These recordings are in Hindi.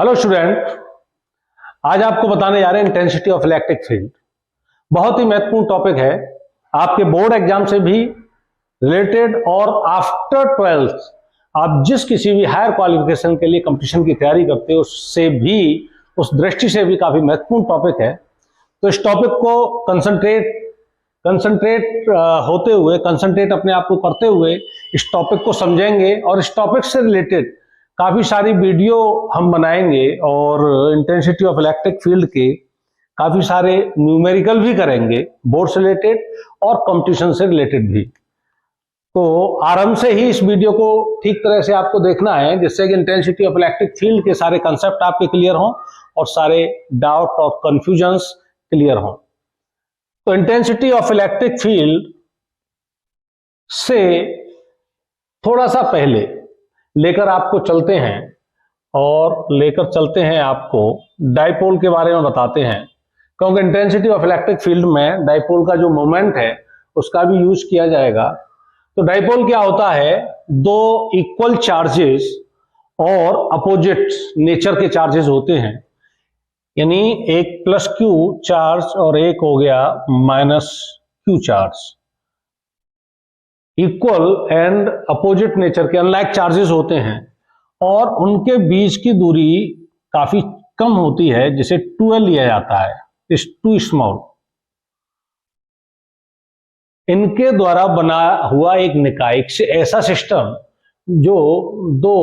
हेलो स्टूडेंट, आज आपको बताने जा रहे हैं इंटेंसिटी ऑफ इलेक्ट्रिक फील्ड। बहुत ही महत्वपूर्ण टॉपिक है, आपके बोर्ड एग्जाम से भी रिलेटेड और आफ्टर 12th आप जिस किसी भी हायर क्वालिफिकेशन के लिए कंपटीशन की तैयारी करते हो उससे भी, उस दृष्टि से भी काफी महत्वपूर्ण टॉपिक है। तो इस टॉपिक को कंसंट्रेट अपने आप को करते हुए इस टॉपिक को समझेंगे और इस टॉपिक से रिलेटेड काफी सारी वीडियो हम बनाएंगे और इंटेंसिटी ऑफ इलेक्ट्रिक फील्ड के काफी सारे न्यूमेरिकल भी करेंगे, बोर्ड से रिलेटेड और कंपटीशन से रिलेटेड भी। तो आरंभ से ही इस वीडियो को ठीक तरह से आपको देखना है जिससे कि इंटेंसिटी ऑफ इलेक्ट्रिक फील्ड के सारे कंसेप्ट आपके क्लियर हों और सारे डाउट और कंफ्यूजन्स क्लियर हों। तो इंटेंसिटी ऑफ इलेक्ट्रिक फील्ड से थोड़ा सा पहले लेकर आपको चलते हैं आपको डाइपोल के बारे में बताते हैं, क्योंकि इंटेंसिटी ऑफ इलेक्ट्रिक फील्ड में डाइपोल का जो मोमेंट है उसका भी यूज किया जाएगा। तो डाइपोल क्या होता है? दो इक्वल चार्जेस और अपोजिट नेचर के चार्जेस होते हैं, यानी एक प्लस क्यू चार्ज और एक हो गया minus Q charge. Equal and opposite nature के अनलाइक चार्जेस होते हैं और उनके बीच की दूरी काफी कम होती है जिसे 2l लिया जाता है, इस टू स्मॉल। इनके द्वारा बना हुआ एक निकाय से ऐसा सिस्टम जो दो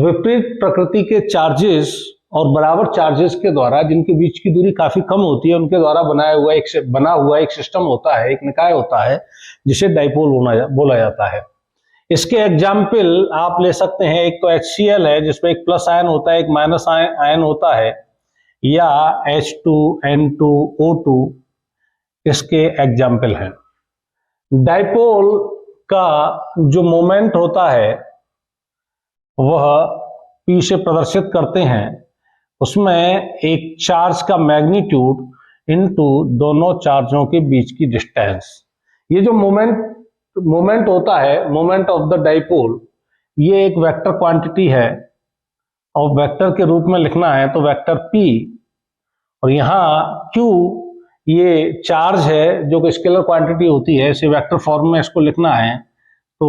विपरीत प्रकृति के चार्जेस और बराबर चार्जेस के द्वारा, जिनके बीच की दूरी काफी कम होती है, उनके द्वारा बना हुआ एक सिस्टम होता है, एक निकाय होता है जिसे डाइपोल बोला जाता है। इसके एग्जाम्पल आप ले सकते हैं, एक तो HCl है जिसमें एक प्लस आयन होता है, एक माइनस आयन होता है, या H2N2O2 इसके एग्जाम्पल हैं। डाइपोल का जो मोमेंट होता है वह P से प्रदर्शित करते हैं, उसमें एक चार्ज का मैग्नीट्यूड इनटू दोनों चार्जों के बीच की डिस्टेंस। ये जो मोमेंट होता है, मोमेंट ऑफ द डाइपोल, ये एक वेक्टर क्वांटिटी है और वेक्टर के रूप में लिखना है तो वेक्टर P, और यहाँ Q ये चार्ज है जो कि स्केलर क्वांटिटी होती है, इसे वेक्टर फॉर्म में इसको लिखना है तो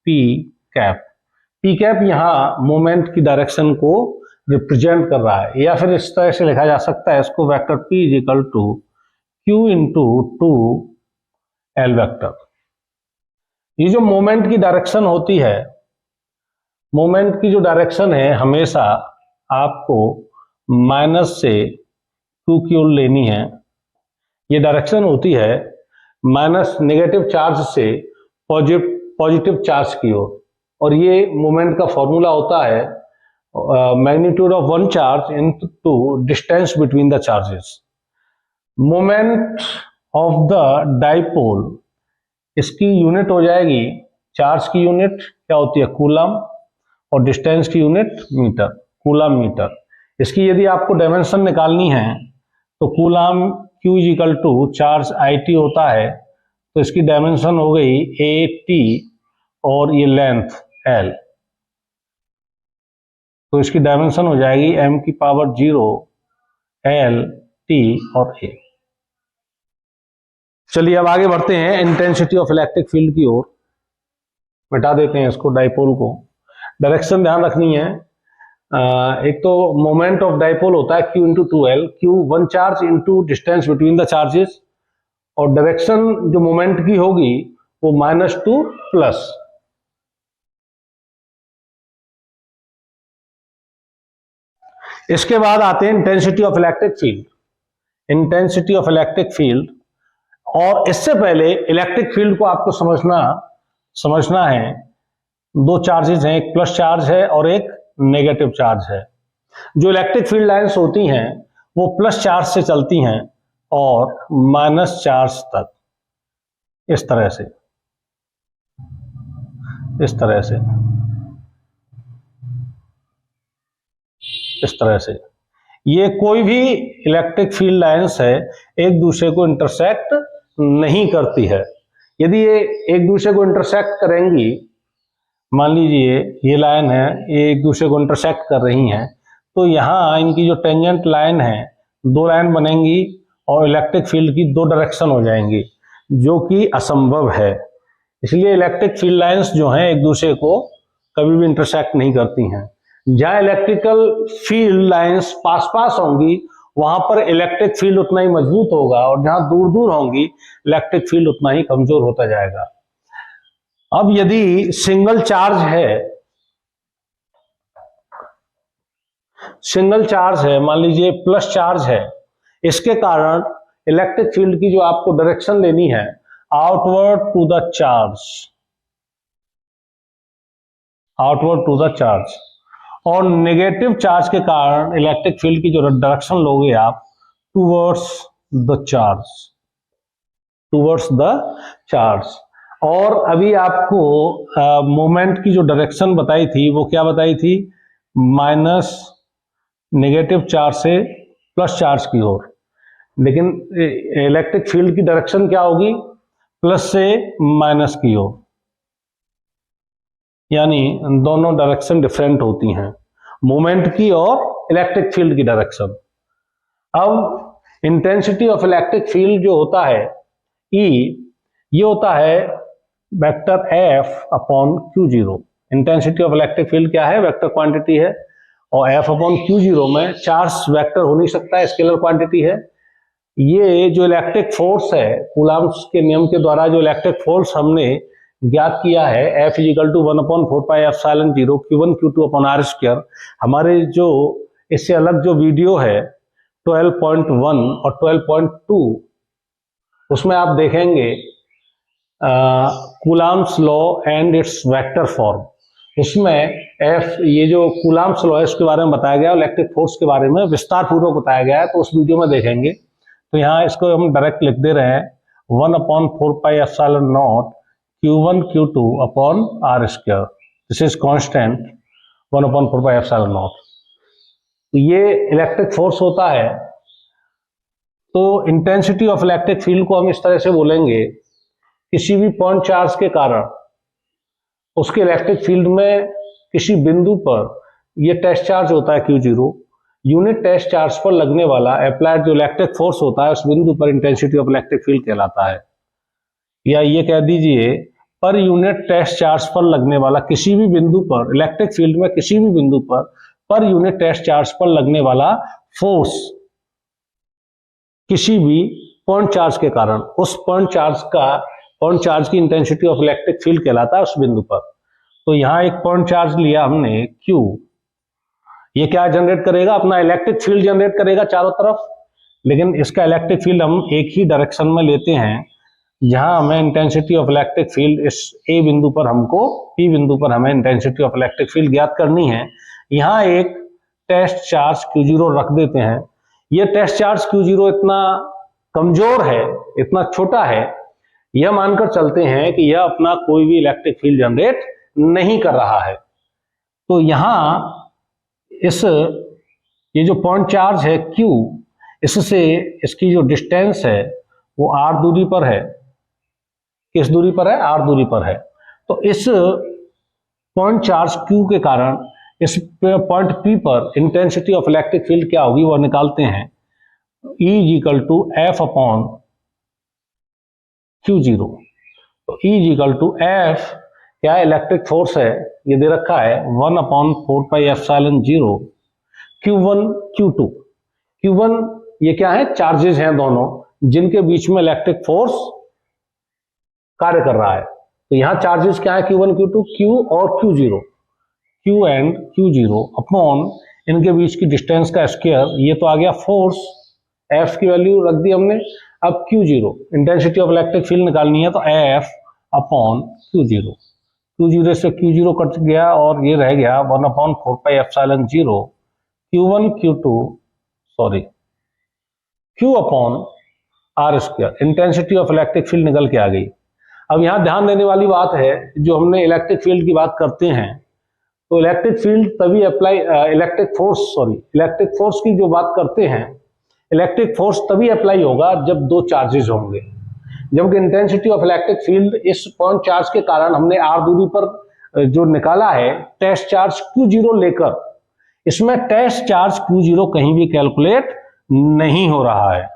P कैप यहाँ मोमेंट की डायरेक्शन को रिप्रेजेंट कर रहा है, या फिर इस तरह से लिखा जा सकता है इसको, vector P is equal to Q into 2L vector. ये जो मोमेंट की डायरेक्शन होती है, मोमेंट की जो डायरेक्शन है हमेशा आपको माइनस से 2 की ओर लेनी है। ये डायरेक्शन होती है माइनस नेगेटिव चार्ज से पॉजिटिव चार्ज की ओर, और ये मोमेंट का फॉर्मूला होता है magnitude of one charge into distance between the charges. Moment of the dipole, इसकी यूनिट हो जाएगी, चार्ज की यूनिट क्या होती है? कूलम, और डिस्टेंस की यूनिट मीटर, कूलम मीटर। इसकी यदि आपको डायमेंशन निकालनी है तो coulomb Q is equal to charge IT होता है, तो इसकी डायमेंशन हो गई AT और ये लेंथ L, तो इसकी डायमेंशन हो जाएगी m की पावर 0 L T और A। चलिए अब आगे बढ़ते हैं इंटेंसिटी ऑफ इलेक्ट्रिक फील्ड की ओर। मिटा देते हैं इसको, डाइपोल को। डायरेक्शन ध्यान रखनी है। एक तो मोमेंट ऑफ डाइपोल होता है Q into 2L, Q one charge into distance between the charges, और डायरेक्शन जो मोमेंट की होगी वो -2 प्लस। इसके बाद आते हैं intensity of electric field. Intensity of electric field, और इससे पहले इलेक्ट्रिक फील्ड को आपको समझना है। दो चार्जेस हैं, एक प्लस चार्ज है और एक नेगेटिव चार्ज है। जो इलेक्ट्रिक फील्ड लाइंस होती हैं वो प्लस चार्ज से चलती हैं और माइनस चार्ज तक, इस तरह से ये कोई भी इलेक्ट्रिक फील्ड लाइंस है एक दूसरे को इंटरसेक्ट नहीं करती है। यदि ये एक दूसरे को इंटरसेक्ट करेंगी मान लीजिए ये लाइन है, ये एक दूसरे को इंटरसेक्ट कर रही हैं, तो यहाँ इनकी जो टेंजेंट लाइन है, दो लाइन बनेंगी और इलेक्ट्रिक फील्ड की दो डायरेक्शन हो जाएंगी, जो कि असंभव है। इसलिए इलेक्ट्रिक फील्ड लाइंस जो हैं एक दूसरे को कभी भी इंटरसेक्ट नहीं करती हैं। जहां इलेक्ट्रिकल फील्ड लाइंस पास पास होंगी वहां पर इलेक्ट्रिक फील्ड उतना ही मजबूत होगा, और जहां दूर दूर होंगी इलेक्ट्रिक फील्ड उतना ही कमजोर होता जाएगा। अब यदि सिंगल चार्ज है, मान लीजिए प्लस चार्ज है, इसके कारण इलेक्ट्रिक फील्ड की जो आपको डायरेक्शन लेनी है आउटवर्ड टू द चार्ज, और नेगेटिव चार्ज के कारण इलेक्ट्रिक फील्ड की जो डायरेक्शन लोगे आप टूवर्ड्स द चार्ज। और अभी आपको मोमेंट की जो डायरेक्शन बताई थी वो क्या बताई थी, माइनस नेगेटिव चार्ज से प्लस चार्ज की ओर, लेकिन इलेक्ट्रिक फील्ड की डायरेक्शन क्या होगी, प्लस से माइनस की ओर, यानी दोनों डायरेक्शन डिफरेंट होती हैं, मोमेंट की और इलेक्ट्रिक फील्ड की डायरेक्शन। अब इंटेंसिटी ऑफ इलेक्ट्रिक फील्ड जो होता है E, ये होता है vector F upon Q0। Intensity of electric field क्या है, वेक्टर क्वांटिटी है, और F अपॉन Q0 में चार्ज वेक्टर हो नहीं सकता है, स्केलर क्वांटिटी है। ये जो इलेक्ट्रिक फोर्स है, कूलम्ब्स के नियम के द्वारा जो इलेक्ट्रिक फोर्स हमने ज्ञात किया है, F equal to 1/4πε0 Q1 Q2 upon R square. हमारे जो इससे अलग जो वीडियो है 12.1 और 12.2, उसमें आप देखेंगे Coulomb's law and it's vector form. उसमें F, ये जो कूलम्ब्स लॉ है उसके बारे में बताया गया, इलेक्ट्रिक फोर्स के बारे में विस्तार पूर्वक बताया गया है, तो उस वीडियो में देखेंगे। तो यहाँ इसको हम डायरेक्ट लिख दे रहे हैं 1/4πε0 Q1 Q2 upon R square, this is constant 1/4πε0। तो ये इलेक्ट्रिक फोर्स होता है। तो इंटेंसिटी ऑफ इलेक्ट्रिक फील्ड को हम इस तरह से बोलेंगे, किसी भी पॉइंट चार्ज के कारण उसके इलेक्ट्रिक फील्ड में किसी बिंदु पर ये टेस्ट चार्ज होता है Q0, यूनिट टेस्ट चार्ज पर लगने वाला अप्लाइड जो इलेक्ट्रिक फोर्स होता है उस बिंदु पर इंटेंसिटी ऑफ इलेक्ट्रिक फील्ड कहलाता है। या ये कह दीजिए पर यूनिट टेस्ट चार्ज पर लगने वाला किसी भी बिंदु पर इलेक्ट्रिक फील्ड में किसी भी बिंदु पर यूनिट टेस्ट चार्ज पर लगने वाला फोर्स किसी भी पॉइंट चार्ज के कारण उस पॉइंट चार्ज की इंटेंसिटी ऑफ इलेक्ट्रिक फील्ड कहलाता है उस बिंदु पर। तो यहां एक पॉइंट चार्ज लिया हमने Q, ये क्या जनरेट करेगा, अपना इलेक्ट्रिक फील्ड जनरेट करेगा चारों तरफ, लेकिन इसका इलेक्ट्रिक फील्ड हम एक ही डायरेक्शन में लेते हैं। जहां हमें इंटेंसिटी ऑफ इलेक्ट्रिक फील्ड इस P बिंदु पर हमें इंटेंसिटी ऑफ इलेक्ट्रिक फील्ड ज्ञात करनी है। यहाँ एक टेस्ट चार्ज Q0 रख देते हैं। ये टेस्ट चार्ज Q0 इतना कमजोर है, इतना छोटा है, यह मानकर चलते हैं कि यह अपना कोई भी इलेक्ट्रिक फील्ड जनरेट नहीं कर रहा है। तो यहां ये जो पॉइंट चार्ज है Q, इससे इसकी जो डिस्टेंस है वो R दूरी पर है। किस दूरी पर है, R दूरी पर है। तो इस पॉइंट चार्ज Q के कारण इस पॉइंट P पर इंटेंसिटी ऑफ इलेक्ट्रिक फील्ड क्या होगी वो निकालते हैं। E equal to F upon Q0। तो E इक्वल टू F क्या इलेक्ट्रिक फोर्स है, ये दे रखा है 1/4πε0 Q1 Q2। Q1 ये क्या है, चार्जेस हैं दोनों जिनके बीच में इलेक्ट्रिक फोर्स कार्य कर रहा है। तो यहां चार्जेस क्या है, Q1 Q2, Q और Q0, Q and Q0 upon इनके बीच की डिस्टेंस का स्क्वायर। ये तो आ गया फोर्स, F की वैल्यू रख दी हमने। अब Q0 intensity of electric field निकालनी है, तो F अपॉन Q0 से Q0 कट गया और ये रह गया 1/4πε0 Q1 Q2 Q upon R square. Intensity of electric field निकल के आ गई। अब यहां ध्यान देने वाली बात है, जो हमने इलेक्ट्रिक फील्ड की बात करते हैं तो इलेक्ट्रिक फील्ड तभी इलेक्ट्रिक फोर्स की जो बात करते हैं, इलेक्ट्रिक फोर्स तभी अप्लाई होगा जब दो चार्जेस होंगे। जबकि इंटेंसिटी ऑफ इलेक्ट्रिक फील्ड इस पॉइंट चार्ज के कारण हमने R दूरी पर जो निकाला है टेस्ट चार्ज Q0 लेकर, इसमें टेस्ट चार्ज Q0 कहीं भी कैलकुलेट नहीं हो रहा है।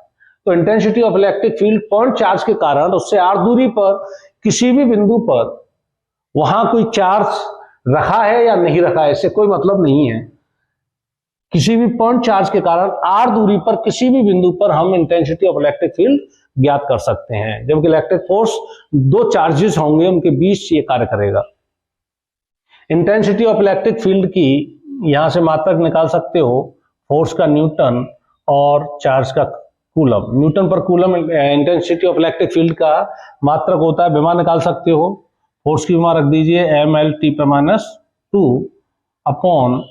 तो intensity of electric field point charge के कारण उससे r दूरी पर किसी भी बिंदु पर वहां कोई चार्ज रखा है या नहीं रखा है, इससे कोई मतलब नहीं है। किसी भी पॉइंट चार्ज के कारण r दूरी पर किसी भी बिंदु पर हम इंटेंसिटी ऑफ इलेक्ट्रिक फील्ड ज्ञात कर सकते हैं। जबकि इलेक्ट्रिक फोर्स दो चार्जेस होंगे, उनके बीच ये कार्य करेगा। इंटेंसिटी ऑफ इलेक्ट्रिक फील्ड की यहां से मात्रक निकाल सकते हो, फोर्स का न्यूटन और चार्ज का कूलम। न्यूटन पर coulomb intensity of electric field का मात्रक होता है, विमा निकाल सकते हो। फोर्स की विमा रख दीजिए mL/T/2 अपॉन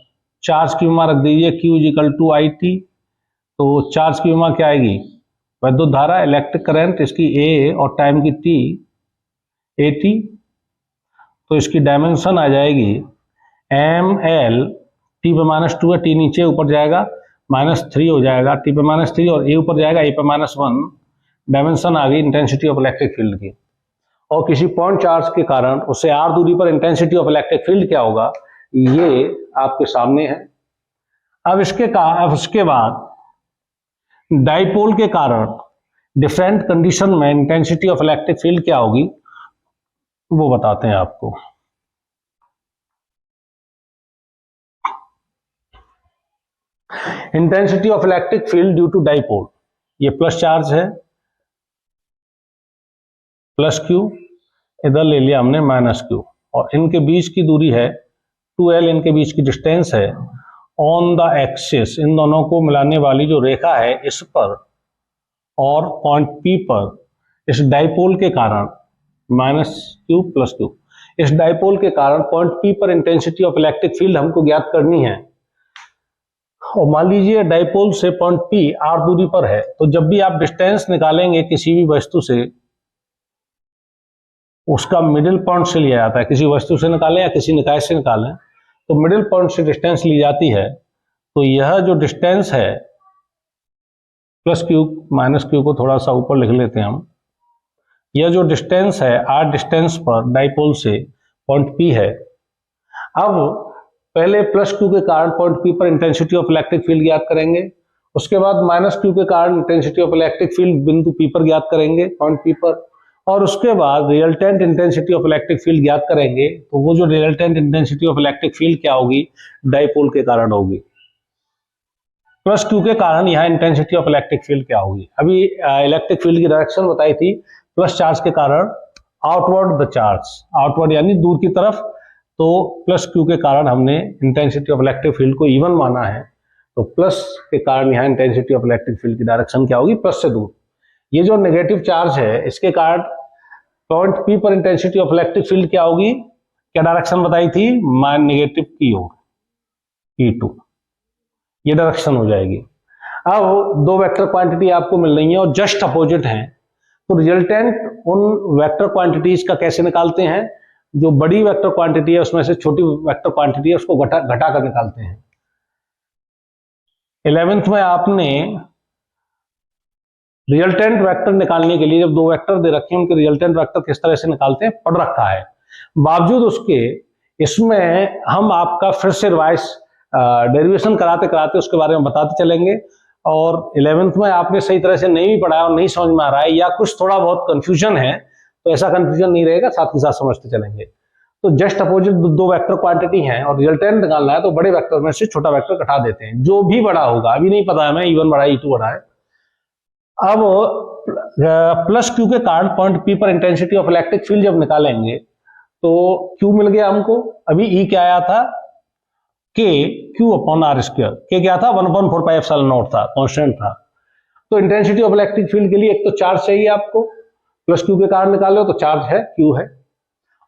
चार्ज की विमा रख दीजिए Q=IT। तो चार्ज की विमा क्या आएगी, विद्युत धारा, इलेक्ट्रिक करंट, इसकी A और टाइम की T, AT। तो इसकी डायमेंशन आ जाएगी mL/T/2 है, T नीचे ऊपर जाएगा -3 हो जाएगा, T/3 और A ऊपर जाएगा A/1। डायमेंशन आ गई इंटेंसिटी ऑफ इलेक्ट्रिक फील्ड की। और किसी पॉइंट चार्ज के कारण उससे r दूरी पर इंटेंसिटी ऑफ इलेक्ट्रिक फील्ड क्या होगा, ये आपके सामने है। अब इसके बाद डाइपोल के कारण डिफरेंट कंडीशन में इंटेंसिटी ऑफ इलेक्ट्रिक फील्ड क्या होगी वो बताते हैं आपको। Intensity of electric field due to dipole, ये प्लस चार्ज है, +Q, इधर ले लिया हमने -Q, और इनके बीच की दूरी है 2L, इनके बीच की डिस्टेंस है। ऑन द एक्सिस, इन दोनों को मिलाने वाली जो रेखा है इस पर और पॉइंट P पर, इस डाइपोल के कारण -Q+Q, इस डाइपोल के कारण पॉइंट P पर इंटेंसिटी ऑफ इलेक्ट्रिक फील्ड हमको ज्ञात करनी है। और मान लीजिए डाइपोल से पॉइंट P r दूरी पर है, तो जब भी आप डिस्टेंस निकालेंगे किसी भी वस्तु से, उसका मिडिल पॉइंट से लिया जाता है। किसी वस्तु से निकालें या किसी निकाय से निकालें, तो मिडिल पॉइंट से डिस्टेंस ली जाती है। तो यह जो डिस्टेंस है +Q, -Q को थोड़ा सा ऊपर लिख लेते हैं हम। यह जो डिस्टेंस है r डिस्टेंस पर डाइपोल से पॉइंट P है। अब पहले +Q के कारण पॉइंट P पर इंटेंसिटी ऑफ इलेक्ट्रिक फील्ड ज्ञात करेंगे, उसके बाद -Q के कारण इंटेंसिटी ऑफ इलेक्ट्रिक फील्ड बिंदु P पर ज्ञात करेंगे, पॉइंट P पर, और उसके बाद resultant intensity of electric field ज्ञात करेंगे। तो वो जो resultant intensity of electric field क्या होगी, डाइपोल के कारण होगी। +Q के कारण यहाँ इंटेंसिटी ऑफ इलेक्ट्रिक फील्ड क्या होगी। अभी इलेक्ट्रिक फील्ड की डायरेक्शन बताई थी, प्लस चार्ज के कारण आउटवर्ड द चार्ज, आउटवर्ड यानी दूर की तरफ। तो +Q के कारण हमने इंटेंसिटी ऑफ इलेक्ट्रिक फील्ड को इवन माना है, तो प्लस के कारण यहाँ इंटेंसिटी ऑफ इलेक्ट्रिक फील्ड की डायरेक्शन क्या होगी, प्लस से दूर। ये जो नेगेटिव चार्ज है इसके कारण पॉइंट P पर इंटेंसिटी ऑफ इलेक्ट्रिक फील्ड क्या होगी, क्या डायरेक्शन बताई थी, नेगेटिव की ओर, E2, ये डायरेक्शन हो जाएगी। अब दो वेक्टर क्वांटिटी आपको मिल रही है और जस्ट अपोजिट हैं, तो रिजल्टेंट उन वेक्टर क्वांटिटीज का कैसे निकालते हैं, जो बड़ी वेक्टर क्वांटिटी है उसमें से छोटी वेक्टर क्वांटिटी है उसको घटा कर निकालते हैं। 11th में आपने रिजल्टेंट वेक्टर निकालने के लिए जब दो वेक्टर दे रखे हैं उनके रिजल्टेंट वेक्टर किस तरह से निकालते हैं पढ़ रखा है। बावजूद उसके इसमें हम आपका फिर से रिवाइज डेरिवेशन कराते कराते उसके बारे में बताते चलेंगे। और 11th में आपने सही तरह से नहीं भी पढ़ा और नहीं समझ में आ रहा है या कुछ थोड़ा बहुत कंफ्यूजन है, तो ऐसा कंफ्यूजन नहीं रहेगा, साथ के साथ समझते चलेंगे। तो जस्ट अपोजिट दो वेक्टर क्वांटिटी हैं और रिजल्टेंट निकालना है, तो बड़े वेक्टर में से छोटा वेक्टर घटा देते हैं, जो भी बड़ा होगा, अभी नहीं पता है हमें E1 बड़ा है E2 बड़ा है। अब +Q के कारण पॉइंट P पर इंटेंसिटी ऑफ इलेक्ट्रिक फील्ड जब निकालेंगे तो Q मिल गया हमको। अभी E क्या आया था, Q/r², K क्या था, 1/4πε0 था, कांस्टेंट था। तो इंटेंसिटी ऑफ इलेक्ट्रिक फील्ड के लिए एक तो चार्ज चाहिए आपको, +Q के कारण निकालो तो चार्ज है Q है,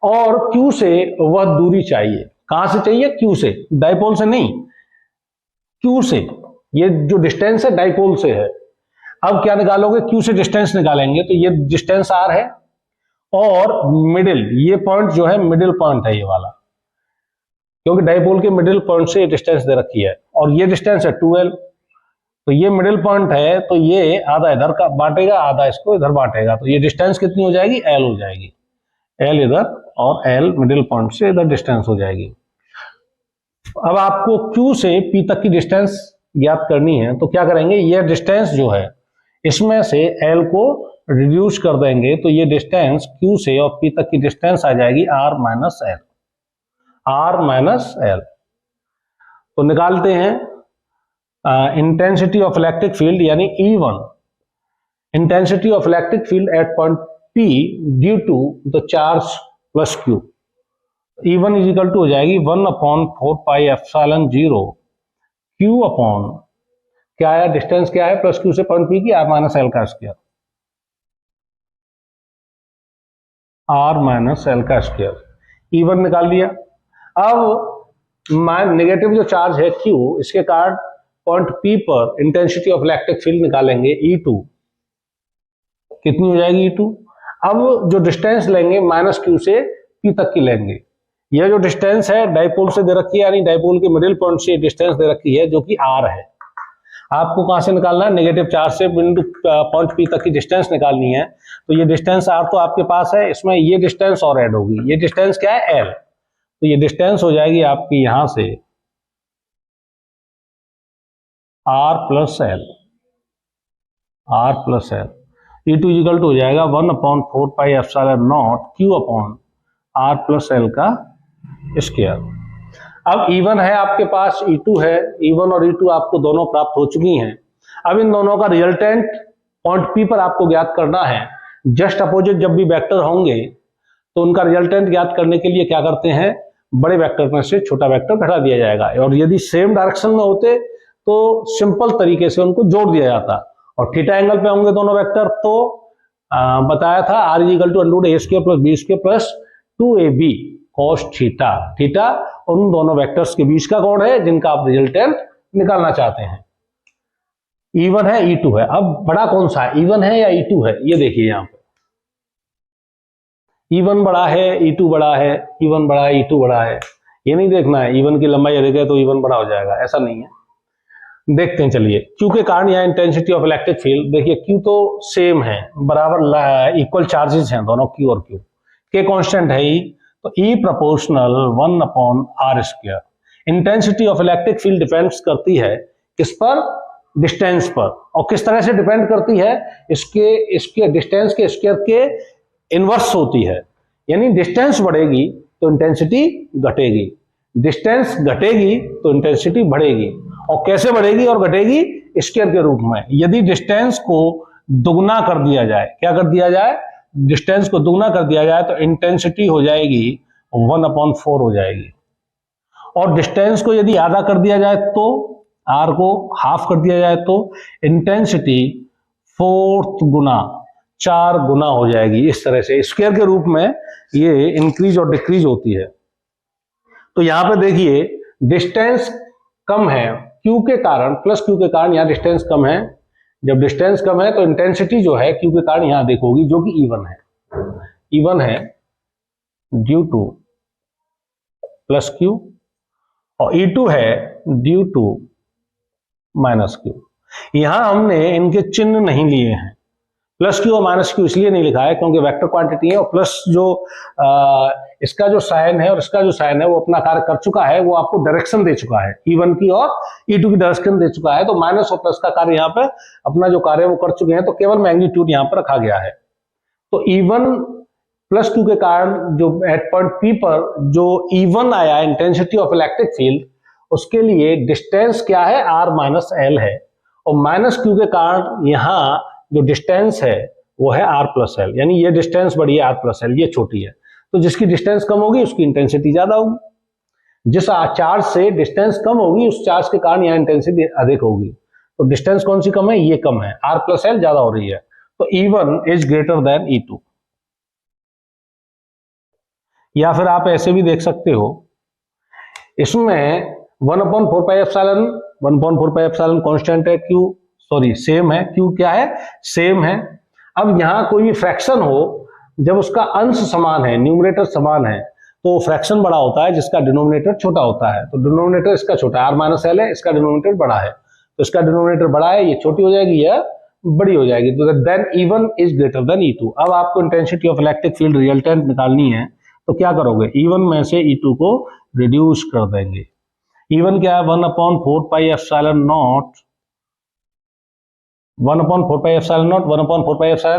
और Q से वह दूरी चाहिए। कहां से चाहिए, Q से, डाइपोल से नहीं, Q से। ये जो डिस्टेंस है डाइपोल से है। अब क्या निकालोगे, Q से डिस्टेंस निकालेंगे, तो ये डिस्टेंस R है और मिडिल, ये पॉइंट जो है मिडिल पॉइंट है ये वाला, क्योंकि डाइपोल के मिडिल पॉइंट से ये डिस्टेंस दे रखी है, और ये डिस्टेंस है 2L। तो ये मिडिल पॉइंट है, तो ये आधा इधर का बांटेगा, आधा इसको इधर बांटेगा, तो ये डिस्टेंस कितनी हो जाएगी, L हो जाएगी, L इधर और L मिडिल पॉइंट से इधर डिस्टेंस हो जाएगी। अब आपको Q से P तक की डिस्टेंस ज्ञात करनी है, तो क्या करेंगे, ये डिस्टेंस जो है इसमें से L को रिड्यूस कर देंगे, तो ये डिस्टेंस Q से और P तक की डिस्टेंस आ जाएगी R minus L, R minus L। तो निकालते हैं इंटेंसिटी ऑफ इलेक्ट्रिक फील्ड यानी E1, intensity of electric field at point P due to the charge plus Q। E1 is equal to हो जाएगी 1/4 पाई एप्सिलॉन 0 Q अपॉन क्या है, डिस्टेंस क्या है, प्लस Q से पॉइंट P की R माइनस L का स्क्वायर, R माइनस L का स्क्वायर। E1 निकाल लिया। अब नेगेटिव जो चार्ज है Q, इसके कारण पॉइंट P पर इंटेंसिटी ऑफ इलेक्ट्रिक फील्ड निकालेंगे E2, कितनी हो जाएगी E2। अब जो डिस्टेंस लेंगे माइनस Q से P तक की लेंगे। यह जो डिस्टेंस है डाइपोल से दे रखी है, यानी डाइपोल के मिडिल पॉइंट से डिस्टेंस दे रखी है जो कि R है। आपको कहां से निकालना है, नेगेटिव चार्ज से बिंदु पॉइंट P तक की डिस्टेंस निकालनी है। तो ये डिस्टेंस R तो आपके पास है, इसमें ये डिस्टेंस और ऐड होगी। ये डिस्टेंस क्या है, L। तो ये डिस्टेंस हो जाएगी आपकी यहां से R plus L, R plus L। E2 equal to हो जाएगा 1/4 pi epsilon naught Q upon R plus L का स्क्वायर। अब E1 है आपके पास, E2 है, E1 और E2 आपको दोनों प्राप्त हो चुकी हैं। अब इन दोनों का रिजल्टेंट पॉइंट P पर आपको ज्ञात करना है। जस्ट अपोजिट जब भी वेक्टर होंगे तो उनका रिजल्टेंट ज्ञात करने के लिए क्या करते हैं, बड़े वेक्टर में से छोटा वेक्टर घटा दिया जाएगा, और यदि सेम डायरेक्शन में होते तो सिंपल तरीके से उनको जोड़ दिया जाता। और थीटा एंगल पे होंगे दोनों वेक्टर तो बताया था R equal to √a² plus b² plus 2ab cos theta. Theta उन दोनों वेक्टर्स के बीच का कोण है जिनका आप रिजल्टेंट निकालना चाहते हैं। E1 है, E2 है। अब बड़ा कौन सा है, E1 है या E2 है, ये देखिए यहाँ पे E1 बड़ा है, E2 बड़ा है, E1 बड़ा है, E2 बड़ा है। ये नहीं देखना है E1 की लंबाई अधिक है तो E1 बड़ा हो जाएगा, ऐसा नहीं है। देखते हैं चलिए। Q के कारण यहाँ इंटेंसिटी ऑफ इलेक्ट्रिक फील्ड, देखिए Q तो सेम है, बराबर इक्वल चार्जेस हैं दोनों Q और Q। K कांस्टेंट है E, तो E proportional 1/r²। Intensity of electric field depends करती है किस पर, डिस्टेंस पर। और किस तरह से डिपेंड करती है, इसके डिस्टेंस के स्क्वायर के इनवर्स होती है। यानी डिस्टेंस बढ़ेगी तो इंटेंसिटी घटेगी, डिस्टेंस घटेगी तो इंटेंसिटी बढ़ेगी। और कैसे बढ़ेगी और घटेगी, स्क्वायर के रूप में। यदि डिस्टेंस को दुगना कर दिया जाए, क्या कर दिया जाए, डिस्टेंस को दुगना कर दिया जाए तो इंटेंसिटी हो जाएगी 1/4 हो जाएगी। और डिस्टेंस को यदि आधा कर दिया जाए तो, R को हाफ कर दिया जाए तो इंटेंसिटी 4 गुना हो जाएगी। इस तरह से स्क्वायर के रूप में ये इंक्रीज और डिक्रीज होती है। तो यहां पे देखिए डिस्टेंस कम है Q के कारण, प्लस Q के कारण यहां डिस्टेंस कम है। जब डिस्टेंस कम है तो इंटेंसिटी जो है Q के कारण यहां अधिक होगी, जो कि E1 है। E1 है ड्यू टू प्लस Q और E2 है ड्यू टू माइनस Q। यहां हमने इनके चिन्ह नहीं लिए हैं, प्लस Q और माइनस Q इसलिए नहीं लिखा है क्योंकि वेक्टर क्वांटिटी है, और प्लस जो इसका जो साइन है और इसका जो साइन है वो अपना कार्य कर चुका है, वो आपको डायरेक्शन दे चुका है, E1 की और E2 की डायरेक्शन दे चुका है। तो माइनस और प्लस का कार्य यहाँ पे अपना जो कार्य वो कर चुके हैं, तो केवल मैग्नीट्यूड यहाँ पर रखा गया है। तो E1 प्लस Q के कारण जो एट पॉइंट P पर जो E1 आया इंटेंसिटी ऑफ इलेक्ट्रिक फील्ड, उसके लिए डिस्टेंस क्या है, R माइनस L है। और माइनस Q के कारण यहाँ जो डिस्टेंस है वो है R प्लस L, यानी ये डिस्टेंस बड़ी है, R प्लस L, ये छोटी है। तो जिसकी डिस्टेंस कम होगी उसकी इंटेंसिटी ज्यादा होगी। जिस चार्ज से डिस्टेंस कम होगी उस चार्ज के कारण यहाँ इंटेंसिटी अधिक होगी। तो डिस्टेंस कौन सी कम है, ये कम है, R प्लस L ज्यादा हो रही है। तो E1 is greater than E2। या फिर आप ऐसे भी देख सकते हो, इसमें 1/4 पाई एप्सिलॉन कांस्टेंट है, Q सॉरी सेम है, Q क्या है, सेम है। अब यहां कोई भी फ्रैक्शन हो, जब उसका अंश समान है, न्यूमरेटर समान है, तो फ्रैक्शन बड़ा होता है जिसका डिनोमिनेटर छोटा होता है। तो डिनोमिनेटर इसका छोटा है, R माइनस L है, इसका डिनोमिनेटर बड़ा है, तो इसका डिनोमिनेटर बड़ा है, ये छोटी हो जाएगी, यह बड़ी हो जाएगी। तो then E1 is greater than E2। अब आपको intensity of electric field resultant निकालनी है, तो क्या करोगे, E1 में से E2 को रिड्यूस कर देंगे। E1 क्या है, 1/4 पाई एप्सिलॉन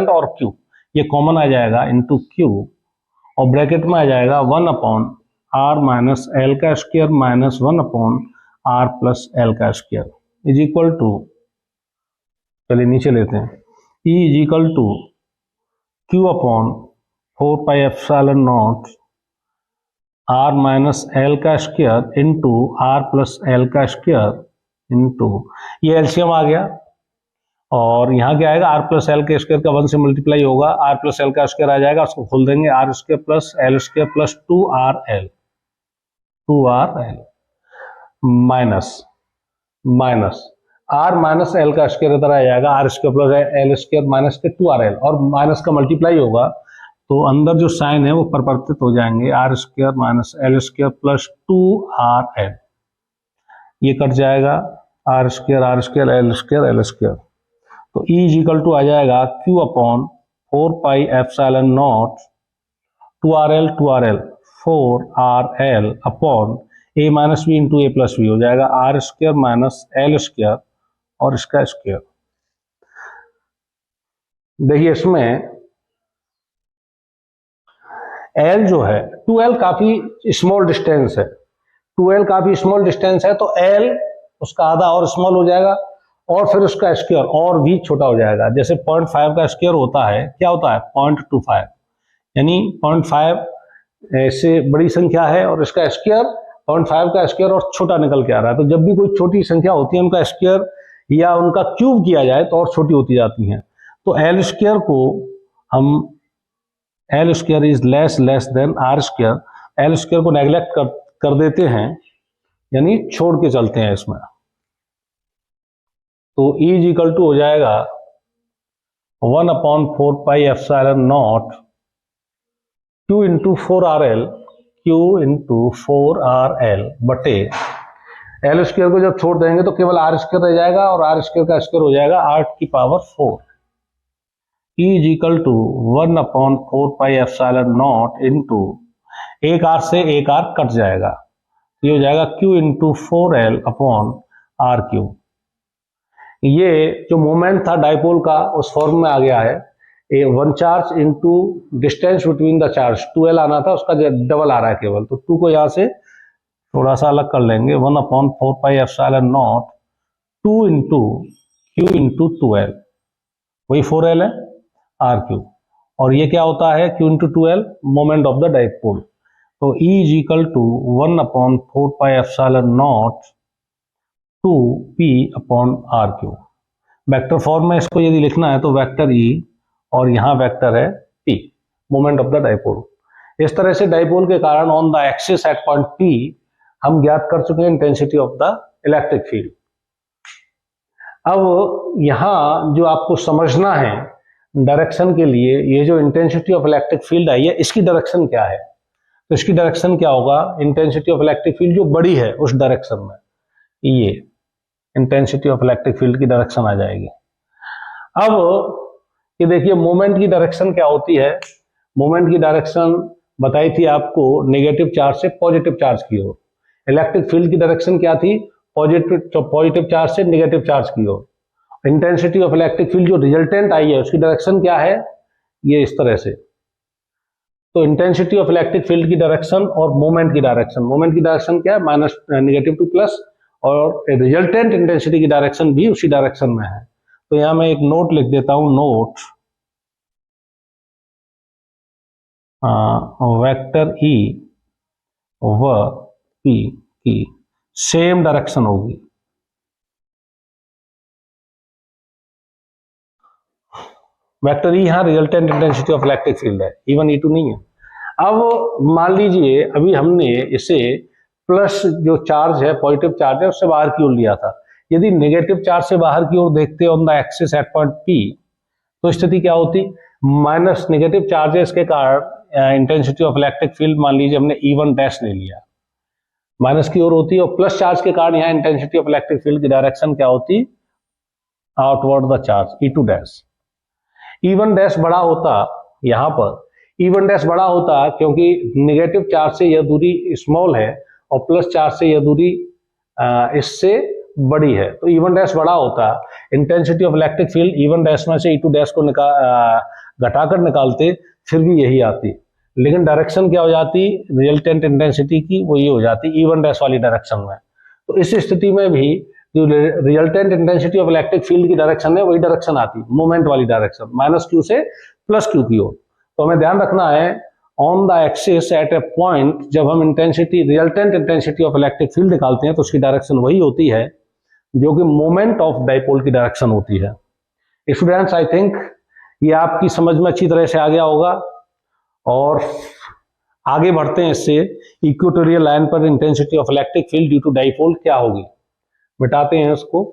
और Q, ये कॉमन आ जाएगा इनटू Q, और ब्रैकेट में आ जाएगा 1/r-l का स्क्वायर माइनस 1/r+l का स्क्वायर इज इक्वल टू, चलिए नीचे लेते हैं, E is equal to Q/4 r-l का स्क्वायर इंटू r+l का स्क्वायर इंटू, ये एलसीएम आ गया, और यहाँ क्या आएगा, r+l के स्क्वायर का 1 से मल्टीप्लाई होगा, r+l का स्क्वायर आ जाएगा, उसको खोल देंगे, r² + l² + 2rl minus r-l का स्क्वायर इधर आ जाएगा, r² + l² माइनस के 2rl, और माइनस का मल्टीप्लाई होगा तो अंदर जो साइन है वो परिवर्तित हो जाएंगे, r² - l² + 2rl, ये कट जाएगा, r², l², तो E इज इक्वल टू आ जाएगा Q/4πε0 2rl 4rl अपॉन a minus B into a plus B हो जाएगा, r² - l² और इसका स्क्वायर। देखिए इसमें L जो है, 2L काफी स्मॉल डिस्टेंस है, 2L काफी स्मॉल डिस्टेंस है, तो L उसका आधा और स्मॉल हो जाएगा, और फिर उसका स्क्वायर और भी छोटा हो जाएगा। जैसे 0.5 का स्क्वायर होता है, क्या होता है 0.25, यानी 0.5 से बड़ी संख्या है और इसका स्क्वायर 0.5 का स्क्वायर और छोटा निकल के आ रहा है। तो जब भी कोई छोटी संख्या होती है उनका स्क्वायर या उनका क्यूब किया जाए तो और छोटी होती जाती हैं। तो l² को हम l² is less then r², l² को नेग्लेक्ट कर देते हैं, यानी छोड़ के चलते हैं इसमें, तो E इज इक्वल टू हो जाएगा 1/4πε0 Q इंटू 4rl बटे l² को जब छोड़ देंगे तो केवल r² रह जाएगा, और r² का स्क्वायर हो जाएगा 8⁴। E is equal to 1/4πε0 into, एक r से एक r कट जाएगा, ये हो जाएगा Q into 4l upon r³। ये जो मोमेंट था डाइपोल का उस फॉर्म में आ गया है, ए 1 charge into distance between the charge, 2l आना था, उसका डबल आ रहा है केवल, तो 2 को यहाँ से थोड़ा सा अलग कर लेंगे, 1/4πε0 2 इंटू Q इंटू 2l, वही 4l है r³, और ये क्या होता है Q into 2l moment of the dipole. तो E is equal to 1/4πε0 2p/r³। Vector form में इसको यदि लिखना है तो वेक्टर E और यहाँ वेक्टर है P, moment of the dipole. इस तरह से डाइपोल के कारण on the axis eight point P हम ज्ञात कर चुके हैं intensity of the electric field. अब यहाँ जो आपको समझना है डायरेक्शन के लिए, ये जो intensity of electric field I है इसकी डायरेक्शन क्या है, तो इसकी डायरेक्शन क्या होगा, इंटेंसिटी ऑफ इलेक्ट्रिक फील्ड जो बड़ी है उस डायरेक्शन में ये इंटेंसिटी ऑफ इलेक्ट्रिक फील्ड की डायरेक्शन आ जाएगी। अब ये देखिए मोमेंट की डायरेक्शन क्या होती है, मोमेंट की डायरेक्शन बताई थी आपको नेगेटिव चार्ज से पॉजिटिव चार्ज की ओर। इलेक्ट्रिक फील्ड की डायरेक्शन क्या थी, पॉजिटिव चार्ज से नेगेटिव चार्ज की ओर। इंटेंसिटी ऑफ इलेक्ट्रिक फील्ड जो रिजल्टेंट आई है उसकी डायरेक्शन क्या है, ये इस तरह से। तो इंटेंसिटी ऑफ इलेक्ट्रिक फील्ड की डायरेक्शन और मोमेंट की डायरेक्शन, मोमेंट की डायरेक्शन क्या है माइनस नेगेटिव टू प्लस, और रिजल्टेंट इंटेंसिटी की डायरेक्शन भी उसी डायरेक्शन में है। तो यहां मैं एक नोट लिख देता हूं, नोट वेक्टर E व P की सेम डायरेक्शन होगी। वेक्टर E यहां resultant intensity of electric field है, E1 E2 नहीं है। अब मान लीजिए अभी हमने इसे प्लस जो चार्ज है पॉजिटिव चार्ज है उससे बाहर की ओर लिया था, यदि नेगेटिव चार्ज से बाहर की ओर देखते on the axis eight point P तो स्थिति क्या होती, माइनस नेगेटिव चार्जेस के कारण इंटेंसिटी ऑफ इलेक्ट्रिक फील्ड मान लीजिए हमने E1 डैश ले लिया, माइनस की ओर होती है, और प्लस चार्ज के कारण यहाँ इंटेंसिटी ऑफ इलेक्ट्रिक फील्ड की डायरेक्शन क्या होती, outward the charge E2 dash. E1 dash बड़ा होता यहाँ पर, E1 डैश बड़ा होता क्योंकि नेगेटिव चार्ज से यह दूरी स्मॉल है और प्लस चार्ज से यह दूरी इससे बड़ी है, तो E1 डैश बड़ा होता। Intensity of electric field E1 dash में से E2 डैश को घटाकर निकालते फिर भी यही आती, लेकिन डायरेक्शन क्या हो जाती रिजल्टेंट इंटेंसिटी की, वो ये हो जाती E1 डैश वाली डायरेक्शन में। तो इस स्थिति में भी जो resultant intensity of electric field की डायरेक्शन है वही डायरेक्शन आती, मोमेंट वाली डायरेक्शन, माइनस क्यू से प्लस क्यू की ओर। तो हमें ध्यान रखना है on the axis eight A point, जब हम intensity resultant intensity of electric field निकालते हैं तो उसकी डायरेक्शन वही होती है जो कि मोमेंट ऑफ डाइपोल की डायरेक्शन होती है। स्टूडेंट्स, आई थिंक ये आपकी समझ में अच्छी तरह से आ गया होगा, और आगे बढ़ते हैं इससे। इक्वेटोरियल लाइन पर intensity of electric field due to dipole क्या होगी, मिटाते हैं इसको।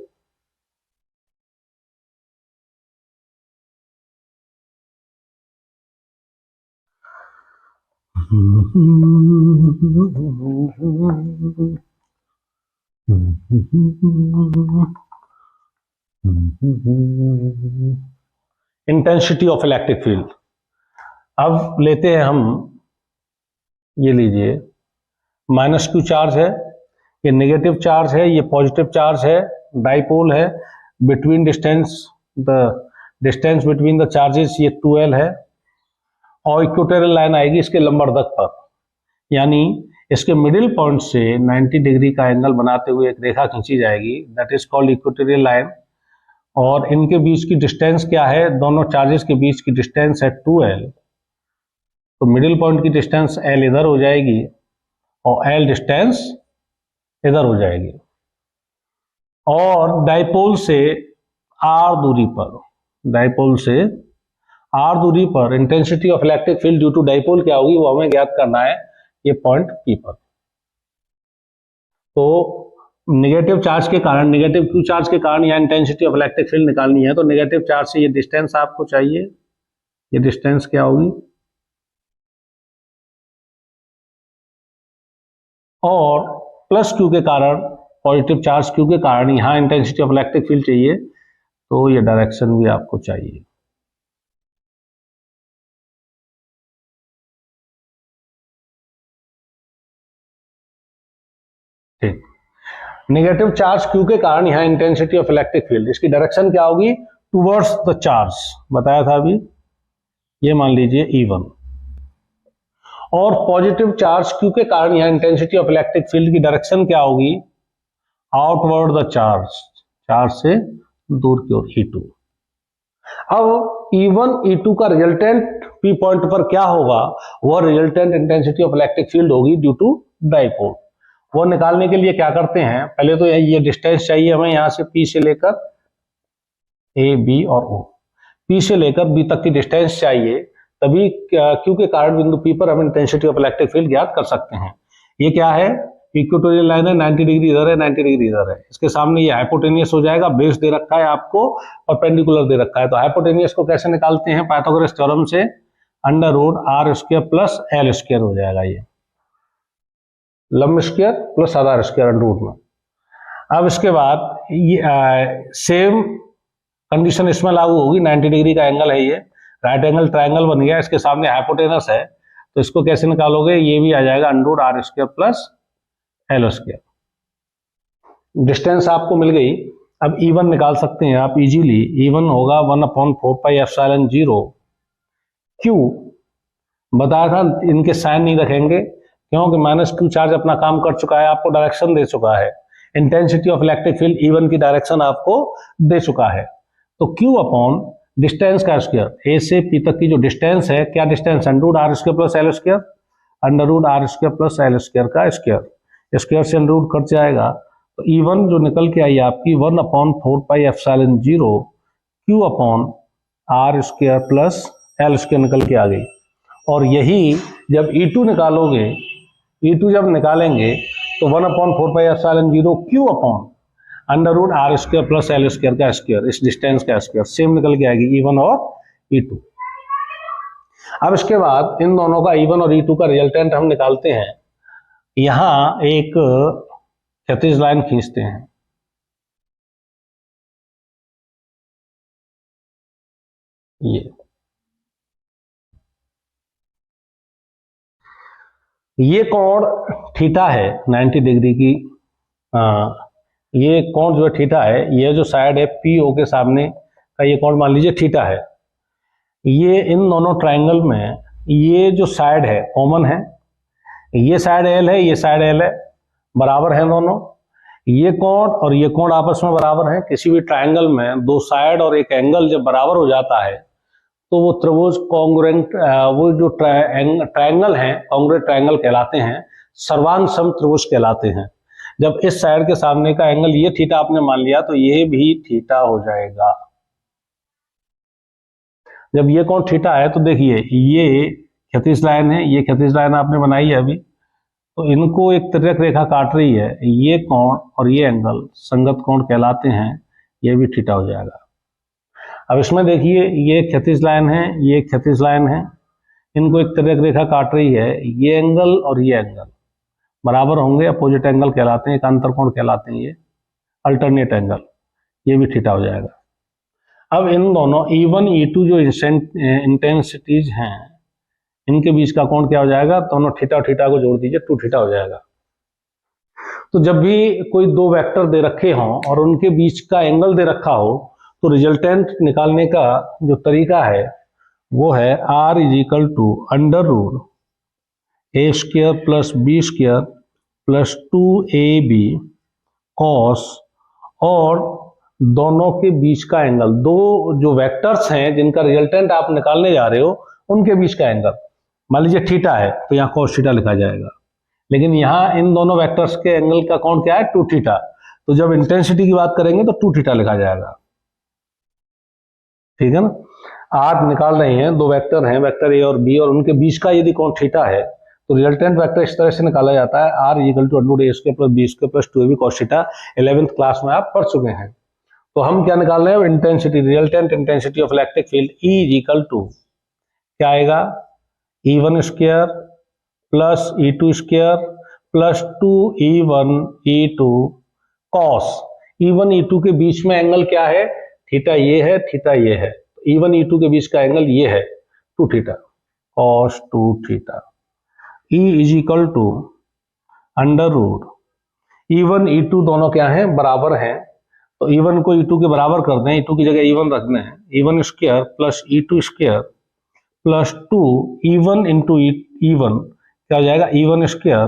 Intensity of electric field. अब लेते हैं हम, ये लीजिए माइनस क्यू चार्ज है, ये नेगेटिव चार्ज है, ये पॉजिटिव चार्ज है, डाइपोल है, between distance between the charges ये 2L है, और इक्वेटोरियल लाइन आएगी इसके लंबवर्धक पर, यानी इसके मिडिल पॉइंट से 90 डिग्री का एंगल बनाते हुए एक रेखा खींची जाएगी, that is called equatorial line. और इनके बीच की डिस्टेंस क्या है, दोनों चार्जेस के बीच की डिस्टेंस है 2L, तो मिडिल पॉइंट की डिस्टेंस L इधर हो जाएगी और L डिस्टेंस इधर हो जाएगी। और डाइपोल से R दूरी पर, डाइपोल से R दूरी पर intensity of electric field due to dipole क्या होगी वो हमें ज्ञात करना है, ये पॉइंट P पर। तो नेगेटिव चार्ज के कारण, नेगेटिव क्यू चार्ज के कारण यहाँ इंटेंसिटी ऑफ इलेक्ट्रिक फील्ड निकालनी है, तो नेगेटिव चार्ज से ये डिस्टेंस आपको चाहिए, ये डिस्टेंस क्या होगी, और प्लस क्यू के कारण, पॉजिटिव चार्ज क्यू के कारण यहाँ इंटेंसिटी ऑफ इलेक्ट्रिक फील्ड चाहिए, तो ये डायरेक्शन भी आपको चाहिए। ठीक, नेगेटिव चार्ज क्यू के कारण यहाँ इंटेंसिटी ऑफ इलेक्ट्रिक फील्ड, इसकी डायरेक्शन क्या होगी, टुवर्ड्स द चार्ज, बताया था अभी, ये मान लीजिए E1। और पॉजिटिव चार्ज क्यू के कारण यहाँ इंटेंसिटी ऑफ इलेक्ट्रिक फील्ड की डायरेक्शन क्या होगी, आउटवर्ड द चार्ज, चार्ज से दूर की ओर E2। अब E1 E2 का रिजल्टेंट P पॉइंट पर क्या होगा, वह resultant intensity of electric field होगी ड्यू टू डाइपोल। वो निकालने के लिए क्या करते हैं, पहले तो ये डिस्टेंस चाहिए हमें, यहां से P से लेकर A B और O, P से लेकर B तक की डिस्टेंस चाहिए, तभी Q के कारण बिंदु P पर हम इंटेंसिटी ऑफ इलेक्ट्रिक फील्ड ज्ञात कर सकते हैं। ये क्या है, इक्वेटोरियल लाइन है, 90 डिग्री इधर है, 90 डिग्री इधर है, इसके सामने ये हाइपोटेनियस हो जाएगा, बेस दे रखा है आपको और पेंडिकुलर दे रखा है। तो हाइपोटेनियस को कैसे निकालते हैं, पाइथागोरस थ्योरम से, under root R square plus L square हो जाएगा, ये लंब स्क्वायर प्लस आधार स्क्वायर अंडर रूट में। अब इसके बाद ये सेम कंडीशन इसमें लागू होगी, 90 डिग्री का एंगल है, ये राइट एंगल ट्राइंगल बन गया, इसके सामने हाइपोटेनस है, तो इसको कैसे निकालोगे, ये भी आ जाएगा under root R square plus L square. Distance आपको मिल गई। अब E1 निकाल सकते हैं आप इजीली, E1 होगा 1/4πε0 Q, बताया था इनके साइन नहीं रखेंगे क्योंकि माइनस क्यू चार्ज अपना काम कर चुका है, आपको डायरेक्शन दे चुका है, intensity of electric field E1 की डायरेक्शन आपको दे चुका है, तो Q अपॉन डिस्टेंस का स्क्वायर, A से P तक की जो डिस्टेंस है, क्या distance, under root R square plus L square, under root R square plus L square का स्क्वायर, स्क्वायर से अंडर रूट कट जाएगा, तो E1 जो निकल के आई आपकी 1/4πε0 Q upon R square plus L square निकल के आ गई। और यही जब E2 निकालोगे, E2 जब निकालेंगे तो 1/4πε0 Q upon under root R square plus L square का स्क्वायर, इस डिस्टेंस का स्क्वायर, सेम निकल के आएगी E1 और E2। अब इसके बाद इन दोनों का E1 और E2 का रिजल्टेंट हम निकालते हैं। यहां एक क्षैतिज लाइन खींचते हैं, ये ये कोण थीटा है 90 डिग्री की, ये कोण जो है थीटा है, ये जो साइड है पी ओ के सामने का ये कोण मान लीजिए थीटा है। ये इन दोनों ट्रायंगल में ये जो साइड है कॉमन है, ये साइड एल है, ये साइड एल है, बराबर है दोनों। ये कोण और ये कोण आपस में बराबर है। किसी भी ट्रायंगल में दो साइड और एक एंगल जब बराबर हो जाता है तो वो त्रिभुज कॉन्ग्रुएंट, वो जो ट्रायंगल हैं कॉन्ग्रुएंट ट्रायंगल कहलाते हैं, सर्वांग सम त्रिभुज कहलाते हैं। जब इस साइड के सामने का एंगल ये थीटा आपने मान लिया तो ये भी थीटा हो जाएगा। जब ये कोण थीटा है तो देखिए ये क्षैतिज लाइन है, ये क्षैतिज लाइन आपने बनाई है अभी, तो इनको एक तिर्यक रेखा काट रही है, ये कोण और ये एंगल संगत कोण कहलाते हैं, ये भी थीटा हो जाएगा। अब इसमें देखिए ये क्षैतिज लाइन है, ये क्षैतिज लाइन है, इनको एक तिर्यक रेखा काट रही है, ये एंगल और ये एंगल बराबर होंगे, अपोजिट एंगल कहलाते हैं, एक अंतर कोण कहलाते हैं, ये अल्टरनेट एंगल, ये भी थीटा हो जाएगा। अब इन दोनों E1 E2 जो इंटेंसिटीज हैं इनके बीच का कोण क्या हो जाएगा, दोनों थीटा थीटा को जोड़ दीजिए, 2 थीटा हो जाएगा। तो जब भी कोई दो वेक्टर दे रखे हों और उनके बीच का एंगल दे रखा हो तो रिजल्टेंट निकालने का जो तरीका है वो है R is equal to under root A square plus B square plus 2ab cos, और दोनों के बीच का एंगल, दो जो वेक्टर्स हैं जिनका रिजल्टेंट आप निकालने जा रहे हो उनके बीच का एंगल, मान लीजिए थीटा है तो यहाँ कॉस थीटा लिखा जाएगा, लेकिन यहाँ इन दोनों वेक्टर्स के एंगल का कोण क्या है, 2 थीटा, तो जब इंटेंसिटी की बात करेंगे तो 2 थीटा लिखा जाएगा। ठीक है ना। आर निकाल रहे हैं, दो वेक्टर हैं, वेक्टर ए और बी, और उनके बीच का यदि कोण थीटा है तो रिजल्टेंट वेक्टर इस तरह से निकाला जाता है, R equal to under root A square plus B square plus 2ab cos theta. 11th class में आप पढ़ चुके हैं। तो हम क्या निकाल रहे हैं, intensity, resultant intensity of electric field E equal to क्या आएगा, E1 square plus E2 square plus 2E1 E2 cos। E1 E2 के बीच में एंगल क्या है, थीटा ये है, थीटा ये है, E1 E2 के बीच का एंगल ये है 2 theta, cos 2 theta. E is equal to under root E1 E2 दोनों क्या हैं, बराबर हैं, तो E1 को E2 के बराबर कर दें, E2 की जगह E1 रख दें, E1 square plus E2 square plus 2 E1 into E1 क्या हो जाएगा, E1 square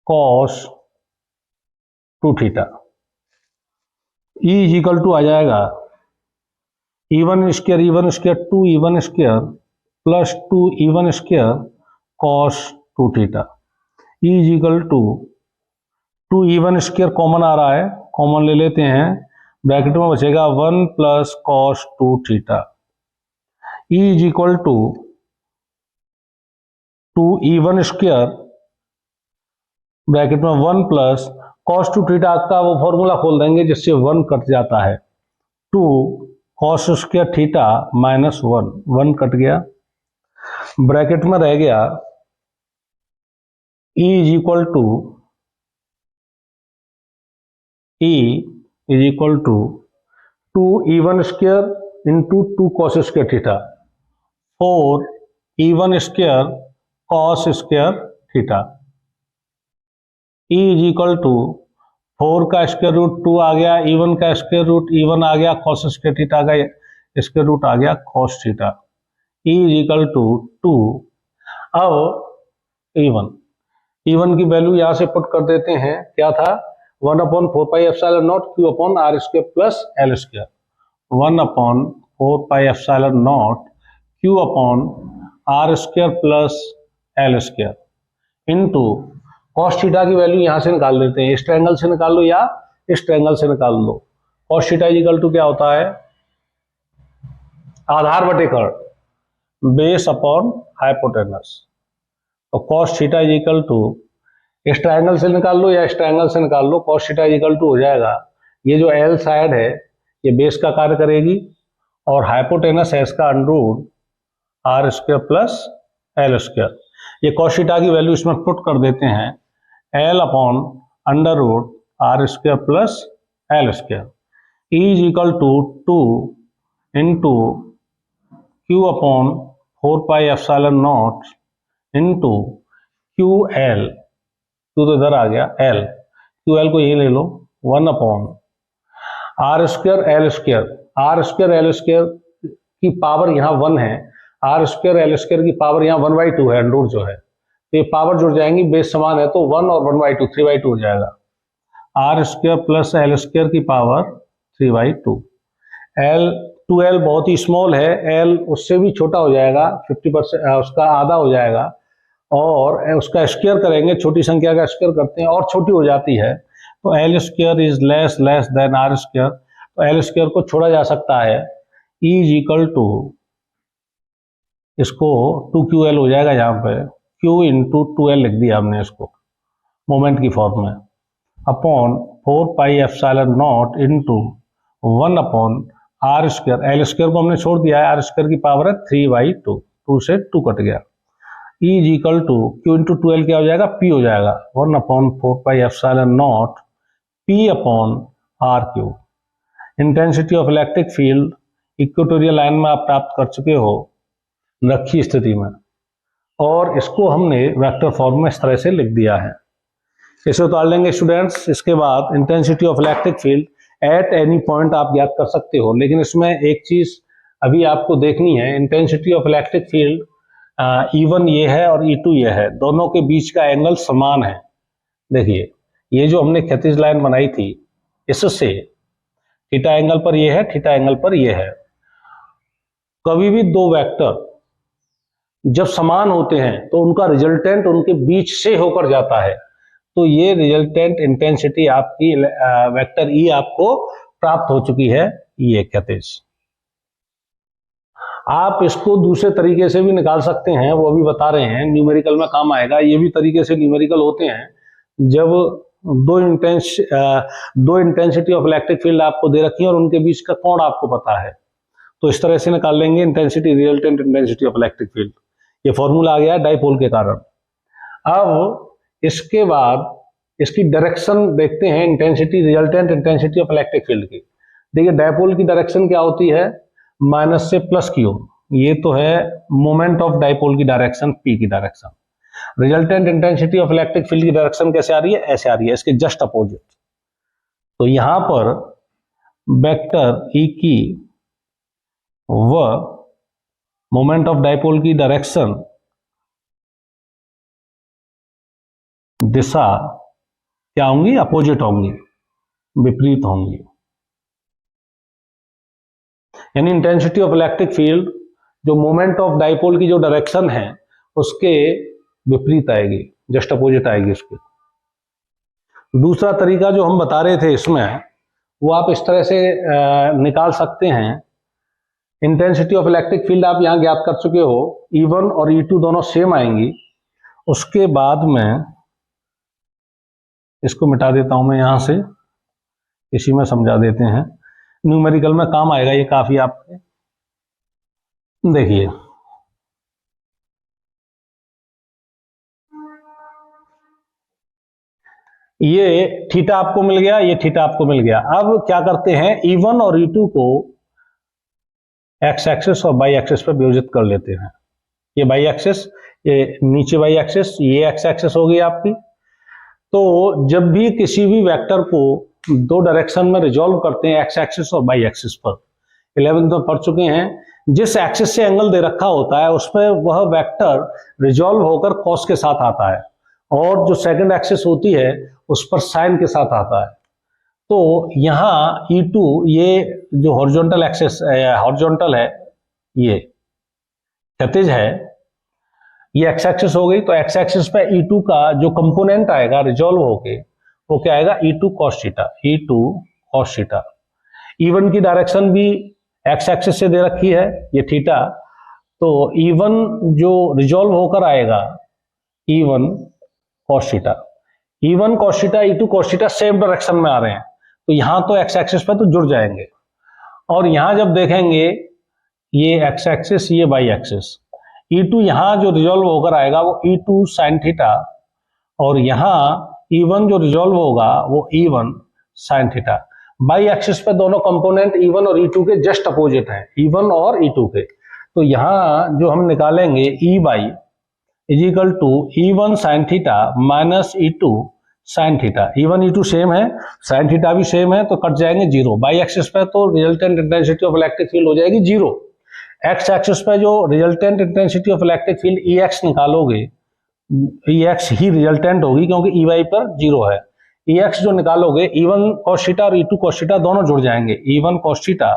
cos 2 theta. E is equal to आ जाएगा E1 square 2 E1 square plus 2 E1 square cos 2 theta. E is equal to 2 E1 square common आ रहा है, कॉमन ले लेते हैं, ब्रैकेट में बचेगा 1 plus cos 2 theta. E is equal to 2 E1 square bracket में 1 प्लस कॉस 2 थीटा का वो फॉर्मूला खोल देंगे जिससे 1 कट जाता है, 2 cos square theta minus 1 cut गया, ब्रैकेट में रह गया E is equal to 2 E1 square into 2 cos square theta, 4 E1 square cos square theta. E is equal to 4 का स्क्वायर रूट 2 आ गया, E1 का स्क्वायर रूट E1 आ गया, कॉस स्क्वायर थीटा का स्क्वायर रूट आ गया cos theta. E is equal to 2। अब E1 की वैल्यू यहां से पुट कर देते हैं, क्या था, 1/4 pi epsilon naught Q upon R square plus L square, 1/4 pi epsilon naught Q upon R square plus L square into cos theta की वैल्यू यहां से निकाल देते हैं, इस ट्रायंगल से निकाल लो या इस ट्रायंगल से निकाल लो। कॉस थीटा इक्वल टू क्या होता है, आधार बटे कर्ण, बेस अपॉन हाइपोटेनस। तो कॉस थीटा इक्वल टू इस ट्रायंगल से निकाल लो या इस ट्रायंगल से निकाल लो, कॉस थीटा इक्वल टू हो जाएगा, ये जो L साइड है ये बेस का कार्य करेगी और हाइपोटेनस है इसका under root R square plus L square. ये कॉस थीटा की वैल्यू इसमें पुट कर देते हैं, L upon under root R square plus L square. E is equal to 2 into Q upon 4 pi epsilon naught into Q L, Q तो इधर आ गया, एल, क्यू एल को यही ले लो, 1 upon R square L square, R square L square की पावर यहाँ 1 है, आर स्क्वायर एल स्क्वायर की पावर यहाँ 1/2 है, अंडर जो है, तो ये पावर जुड़ जाएंगी, बेस समान है तो 1 और 1/2 3/2 हो जाएगा, R square plus L square की पावर 3/2। एल 2l बहुत ही स्मॉल है, एल उससे भी छोटा हो जाएगा, 50%, उसका आधा हो जाएगा, और उसका स्क्वायर करेंगे, छोटी संख्या का स्क्वायर करते हैं और छोटी हो जाती है, तो L square is less than R square, तो एल स्क्वायर को छोड़ा जा सकता है, ई इज इक्वल टू, इसको 2ql हो जाएगा, यहाँ पे q इंटू 2l लिख दिया हमने इसको मोमेंट की फॉर्म में, upon 4 pi epsilon naught into 1 upon R square, L square को हमने छोड़ दिया है, आर स्क्वायर की पावर है 3/2, 2 से 2 कट गया, E is equal to q into 2l क्या हो जाएगा, p हो जाएगा, 1 upon 4 pi epsilon naught p upon R cube. Intensity of electric field equatorial line में आप प्राप्त कर चुके हो रखी स्थिति में, और इसको हमने वेक्टर फॉर्म में इस तरह से लिख दिया है, इसे उतार लेंगे स्टूडेंट्स। इसके बाद intensity of electric field at any point आप ज्ञात कर सकते हो, लेकिन इसमें एक चीज अभी आपको देखनी है, intensity of electric field E1 ये है और E2 ये है, दोनों के बीच का एंगल समान है। देखिए ये जो हमने क्षैतिज लाइन बनाई थी, इससे थीटा एंगल पर ये है, थीटा एंगल पर ये है। कभी भी दो वेक्टर जब समान होते हैं तो उनका रिजल्टेंट उनके बीच से होकर जाता है, तो ये रिजल्टेंट इंटेंसिटी आपकी वेक्टर ई आपको प्राप्त हो चुकी है, ये क्षैतिज। आप इसको दूसरे तरीके से भी निकाल सकते हैं, वो अभी बता रहे हैं, न्यूमेरिकल में काम आएगा, ये भी तरीके से न्यूमेरिकल होते हैं। जब दो इंटेंसिटी ऑफ इलेक्ट्रिक फील्ड आपको दे रखी है और उनके बीच का कोण आपको पता है, तो इस तरह से निकाल लेंगे intensity, resultant intensity of electric field. ये फॉर्मूला आ गया डाइपोल के कारण। अब इसके बाद इसकी डायरेक्शन देखते हैं, intensity, resultant intensity of electric field की। देखिए डाइपोल की डायरेक्शन क्या होती है, माइनस से प्लस की ओर, ये तो है मोमेंट ऑफ डाइपोल की डायरेक्शन, पी की direction. Resultant intensity of electric field की डायरेक्शन कैसे आ रही है, ऐसे आ रही है, इसके जस्ट अपोजिट। तो यहां पर वेक्टर ई की व मोमेंट ऑफ डाइपोल की डायरेक्शन, दिशा क्या होंगी, अपोजिट होंगी, विपरीत होंगी। यानी इंटेंसिटी ऑफ इलेक्ट्रिक फील्ड जो मोमेंट ऑफ डाइपोल की जो डायरेक्शन है उसके विपरीत आएगी, जस्ट अपोजिट आएगी उसके। दूसरा तरीका जो हम बता रहे थे इसमें, वो आप इस तरह से निकाल सकते हैं। इंटेंसिटी ऑफ इलेक्ट्रिक फील्ड आप यहां ज्ञात कर चुके हो, E1 और E2 दोनों सेम आएंगी। उसके बाद में इसको मिटा देता हूं मैं यहां से, इसी में समझा देते हैं, न्यूमेरिकल में काम आएगा ये काफी आपके। देखिए ये थीटा आपको मिल गया, ये थीटा आपको मिल गया। अब क्या करते हैं, E1 और E2 को एक्स एक्सिस और वाई एक्सिस पर वियोजित कर लेते हैं। ये वाई एक्सिस, ये नीचे वाई एक्सिस, ये एक्स एक्सिस हो गई आपकी। तो जब भी किसी भी वेक्टर को दो डायरेक्शन में रिजॉल्व करते हैं, एक्स एक्सिस और वाई एक्सिस पर, 11th में पढ़ चुके हैं, जिस एक्सिस से एंगल दे रखा होता है उस पर वह वेक्टर रिजॉल्व होकर कॉस के साथ आता है, और जो सेकंड एक्सिस होती है उस पर साइन के साथ आता है। तो यहाँ E2 ये जो हॉरिजॉन्टल एक्सिस, हॉरिजॉन्टल है, ये क्षैतिज है, ये एक्स एक्सिस हो गई। तो एक्स एक्सिस पे E2 का जो कंपोनेंट आएगा रिजॉल्व होके, वो क्या आएगा, E2 cos theta, E2 cos theta. E1 की डायरेक्शन भी एक्स एक्सिस से दे रखी है, ये थीटा, तो E1 जो रिजॉल्व होकर आएगा, E1 cos theta, E1 cos theta, E2 cos theta same direction में आ रहे हैं, तो यहां तो एक्स एक्सिस पे तो जुड़ जाएंगे। और यहां जब देखेंगे ये एक्स एक्सिस, ये वाई एक्सिस, E2 यहां जो रिजॉल्व होकर आएगा वो E2 sin थीटा, और यहां E1 जो रिजॉल्व होगा वो E1 sin theta. Y axis पे दोनों कंपोनेंट E1 और E2 के जस्ट अपोजिट हैं, E1 और E2 के। तो यहाँ जो हम निकालेंगे E Y is equal to E1 sine theta minus E2 sine theta. E1 E2 same है, साइन थीटा भी सेम है, तो कट जाएंगे जीरो। बाई एक्सिस पे तो resultant intensity of electric field हो जाएगी जीरो। एक्स एक्सिस पे जो resultant intensity of electric field EX निकालोगे, EX ही रिजल्टेंट होगी क्योंकि EY पर जीरो है। EX जो निकालोगे E1 cos थीटा और E2 cos थीटा दोनों जुड़ जाएंगे, E1 cos theta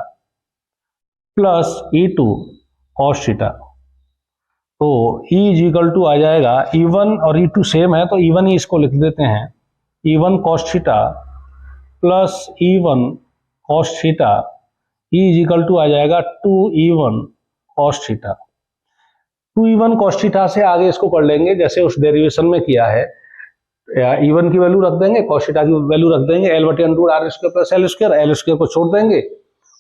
plus E2 cos theta. तो E इज इक्वल टू आ जाएगा E1 और E2 सेम है तो E1 ही इसको लिख देते हैं, E1 cos theta plus E1 cos theta. E is equal to आ जाएगा 2E1 cos theta. 2E1 cos theta से आगे इसको कर लेंगे जैसे उस डेरिवेशन में किया है। E1 की वैल्यू रख देंगे, cos थीटा की वैल्यू रख देंगे, L/√R² प्लस L², L² को छोड़ देंगे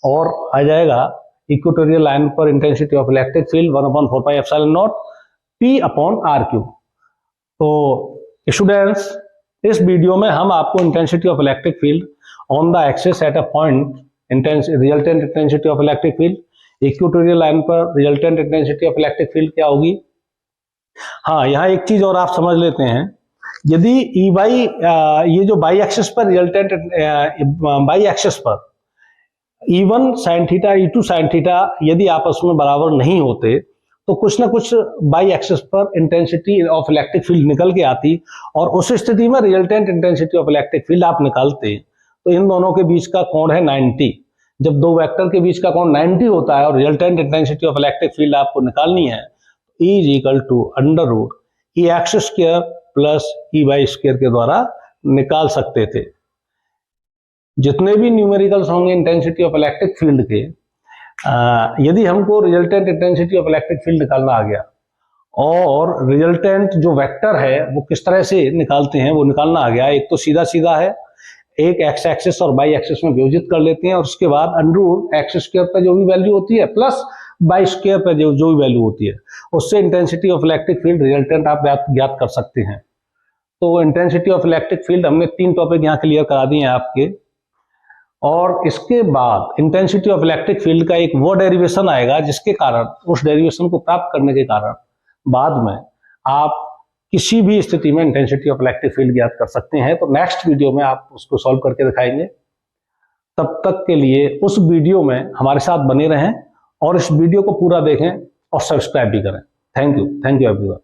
और आ जाएगा इक्वेटोरियल लाइन पर intensity of electric field 1/4πε0 P/r³। तो स्टूडेंट्स, इस वीडियो में हम आपको intensity of electric field on the axis at a point, resultant intensity of electric field, equatorial line पर resultant intensity of electric field क्या होगी। हाँ, यहाँ एक चीज और आप समझ लेते हैं, यदि ई बाई ये जो बाई एक्सिस पर रिजल्टेंट बाई एक्सिस पर E1 sine theta E2 sine theta यदि आपस में बराबर नहीं होते तो कुछ ना कुछ बाई एक्सिस पर इंटेंसिटी ऑफ इलेक्ट्रिक फील्ड निकल के आती और उस स्थिति में resultant intensity of electric field आप निकालते तो इन दोनों के बीच का कोण है 90। जब दो वेक्टर के बीच का कोण 90 होता है और resultant intensity of electric field आपको निकालनी है, E is equal to √EX² plus EY² के द्वारा निकाल सकते थे। जितने भी न्यूमेरिकल्स होंगे इंटेंसिटी ऑफ इलेक्ट्रिक फील्ड के, यदि हमको resultant intensity of electric field निकालना आ गया और रिजल्टेंट जो वेक्टर है वो किस तरह से निकालते हैं वो निकालना आ गया, एक तो सीधा सीधा है, एक एक्स एक्सिस और बाई एक्सिस में विभाजित कर लेते हैं और उसके बाद √X² पे जो भी वैल्यू होती है प्लस Y² पे जो भी वैल्यू होती है उससे intensity of electric field resultant आप ज्ञात कर सकते हैं। तो इंटेंसिटी ऑफ इलेक्ट्रिक फील्ड हमने 3 टॉपिक यहाँ क्लियर करा दिए हैं आपके। और इसके बाद इंटेंसिटी ऑफ इलेक्ट्रिक फील्ड का एक वो डेरिवेशन आएगा जिसके कारण, उस डेरिवेशन को प्राप्त करने के कारण बाद में आप किसी भी स्थिति में इंटेंसिटी ऑफ इलेक्ट्रिक फील्ड ज्ञात कर सकते हैं। तो नेक्स्ट वीडियो में आप उसको सॉल्व करके दिखाएंगे। तब तक के लिए उस वीडियो में हमारे साथ बने रहें और इस वीडियो को पूरा देखें और सब्सक्राइब भी करें। Thank you everyone.